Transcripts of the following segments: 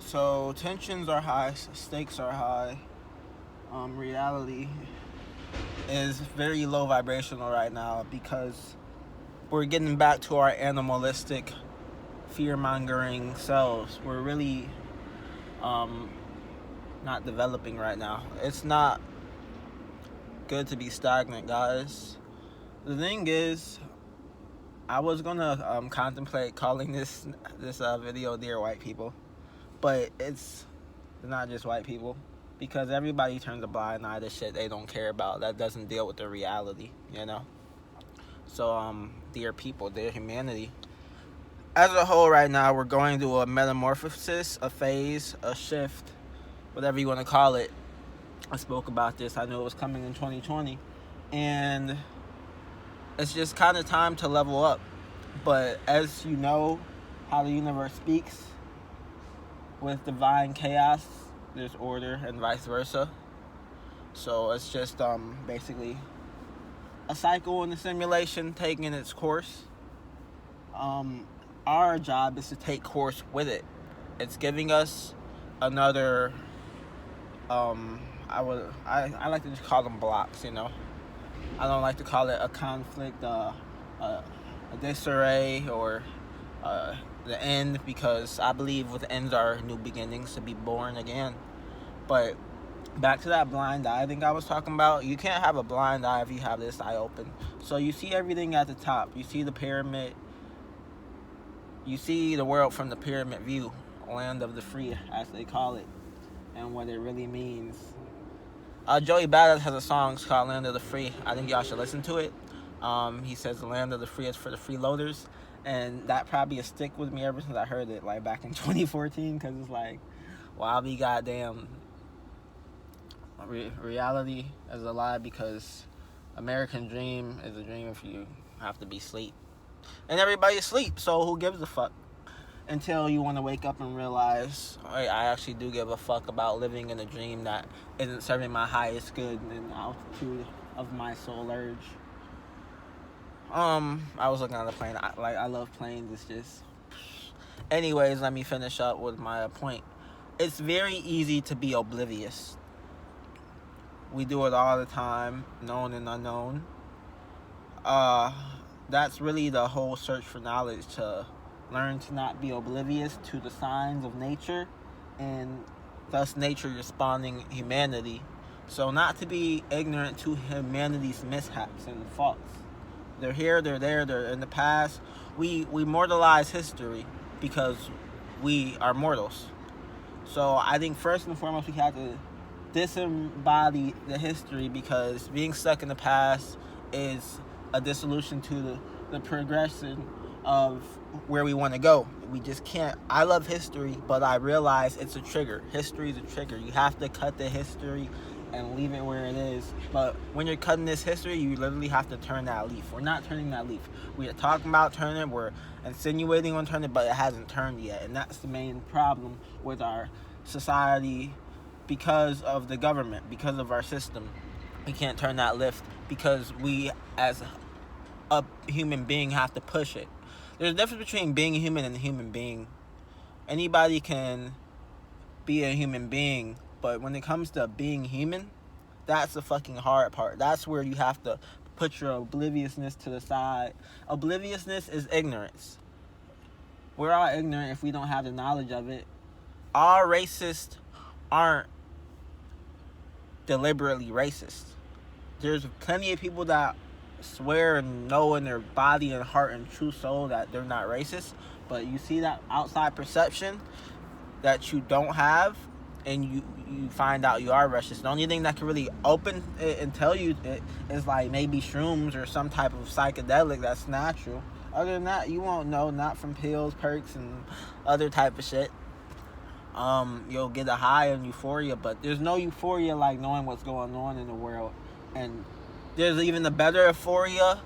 So tensions are high, stakes are high. Reality is very low vibrational right now because we're getting back to our animalistic, fear-mongering selves. We're really not developing right now. It's not good to be stagnant, guys. The thing is, I was gonna contemplate calling this video "Dear White People," but it's not just white people, because everybody turns a blind eye to shit they don't care about that doesn't deal with the reality, you know. So dear people, dear humanity, as a whole right now we're going through a metamorphosis, a phase, a shift, whatever you want to call it. I spoke about this, I knew it was coming in 2020, and it's just kind of time to level up. But as you know how the universe speaks, with divine chaos there's order and vice versa. So it's just basically a cycle in the simulation taking its course. Our job is to take course with it. It's giving us another I like to just call them blocks, you know. I don't like to call it a conflict, a disarray, or the end, because I believe with ends are new beginnings, to be born again. But back to that blind eye I think I was talking about. You can't have a blind eye if you have this eye open. So you see everything at the top. You see the pyramid. You see the world from the pyramid view, land of the free, as they call it, and what it really means. Joey Badass has a song called "Land of the Free." I think y'all should listen to it. He says the land of the free is for the freeloaders, and that probably has stick with me ever since I heard it, like back in 2014, because it's like, well, I'll be goddamn. Reality is a lie, because American dream is a dream if you have to be asleep. And everybody asleep, so who gives a fuck? Until you want to wake up and realize, hey, I actually do give a fuck about living in a dream that isn't serving my highest good and altitude of my soul urge. I was looking at the plane. I love planes. It's just... Anyways, let me finish up with my point. It's very easy to be oblivious. We do it all the time, known and unknown. That's really the whole search for knowledge, to learn to not be oblivious to the signs of nature, and thus nature responding humanity. So not to be ignorant to humanity's mishaps and faults. They're here, they're there, they're in the past. We mortalize history because we are mortals. So I think first and foremost we have to disembody the history, because being stuck in the past is a dissolution to the progression of where we want to go. We just can't. I love history, but I realize it's a trigger. History is a trigger. You have to cut the history and leave it where it is. But when you're cutting this history, you literally have to turn that leaf. We're not turning that leaf. We are talking about turning it. We're insinuating on turning it, but it hasn't turned yet. And that's the main problem with our society, because of the government, because of our system. We can't turn that lift because we, as a human being, have to push it. There's a difference between being a human and a human being. Anybody can be a human being, but when it comes to being human, that's the fucking hard part. That's where you have to put your obliviousness to the side. Obliviousness is ignorance. We're all ignorant if we don't have the knowledge of it. All racists aren't deliberately racist. There's plenty of people that swear and know in their body and heart and true soul that they're not racist, but you see that outside perception that you don't have, and you find out you are racist. The only thing that can really open it and tell you it is like maybe shrooms or some type of psychedelic that's natural. Other than that, you won't know, not from pills, perks, and other type of shit. You'll get a high on euphoria, but there's no euphoria like knowing what's going on in the world. And there's even a better euphoria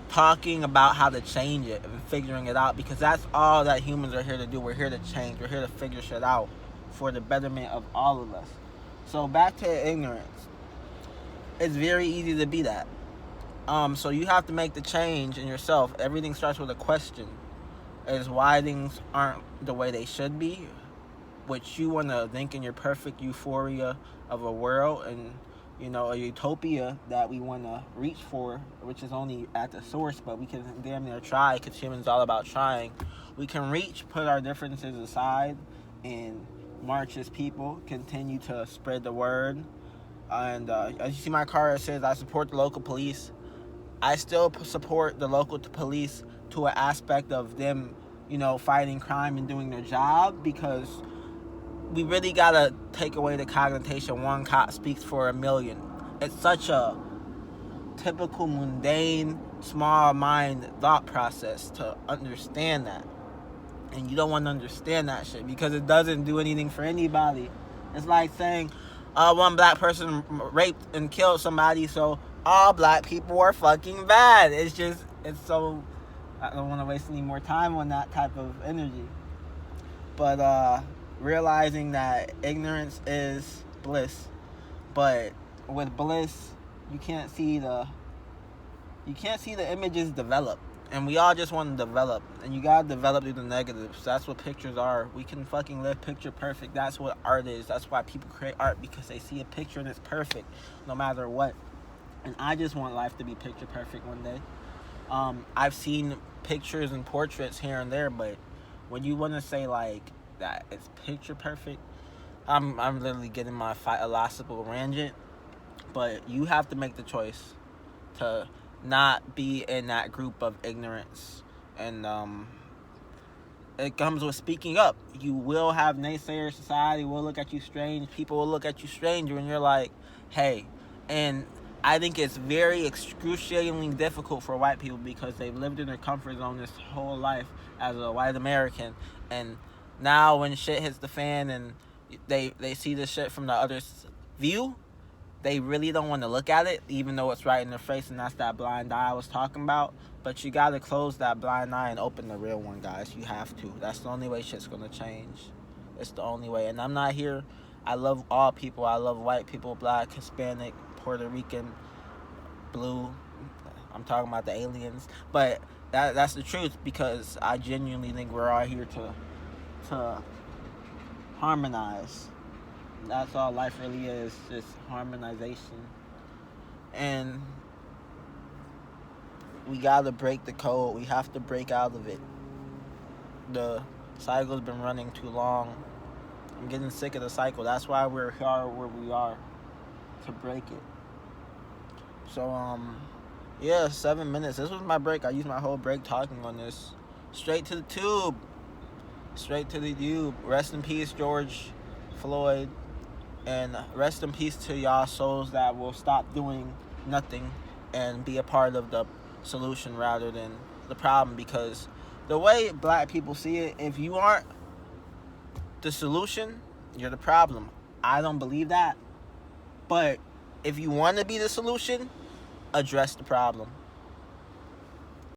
talking about how to change it and figuring it out, because that's all that humans are here to do. We're here to change. We're here to figure shit out for the betterment of all of us. So back to ignorance. It's very easy to be that. So you have to make the change in yourself. Everything starts with a question. Is why things aren't the way they should be? which you want to think in your perfect euphoria of a world and, a utopia that we want to reach for, which is only at the source, but we can damn near try, because humans all about trying. We can reach, put our differences aside, and march as people, continue to spread the word. And as you see my card, it says I support the local police. I still support the local police to an aspect of them, fighting crime and doing their job, because we really gotta take away the connotation one cop speaks for a million. It's such a typical mundane, small mind thought process to understand that. And you don't want to understand that shit because it doesn't do anything for anybody. It's like saying one black person raped and killed somebody, so all black people are fucking bad. It's so, I don't want to waste any more time on that type of energy. But realizing that ignorance is bliss, but with bliss, you can't see the images develop, and we all just want to develop, and you gotta develop through the negatives. That's what pictures are. We can fucking live picture perfect. That's what art is. That's why people create art, because they see a picture and it's perfect, no matter what. And I just want life to be picture perfect one day. I've seen pictures and portraits here and there, but when you want to say like that it's picture perfect, I'm literally getting my philosophical tangent. But you have to make the choice to not be in that group of ignorance, and it comes with speaking up. You will have naysayers. Society will look at you strange. People will look at you strange when you're like, hey. And I think it's very excruciatingly difficult for white people, because they've lived in their comfort zone this whole life as a white American, and now when shit hits the fan and they see the shit from the other's view, they really don't want to look at it, even though it's right in their face, and that's that blind eye I was talking about. But you got to close that blind eye and open the real one, guys. You have to. That's the only way shit's going to change. It's the only way. And I'm not here. I love all people. I love white people, black, Hispanic, Puerto Rican, blue. I'm talking about the aliens. But that's the truth, because I genuinely think we're all here to harmonize. That's all life really is, just harmonization. And we gotta break the code. We have to break out of it. The cycle's been running too long. I'm getting sick of the cycle. That's why we're here where we are, to break it. So, 7 minutes. This was my break. I used my whole break talking on this. Straight to the tube. Straight to the tube. Rest in peace, George Floyd. And rest in peace to y'all souls that will stop doing nothing and be a part of the solution rather than the problem. Because the way black people see it, if you aren't the solution, you're the problem. I don't believe that. But if you want to be the solution, address the problem.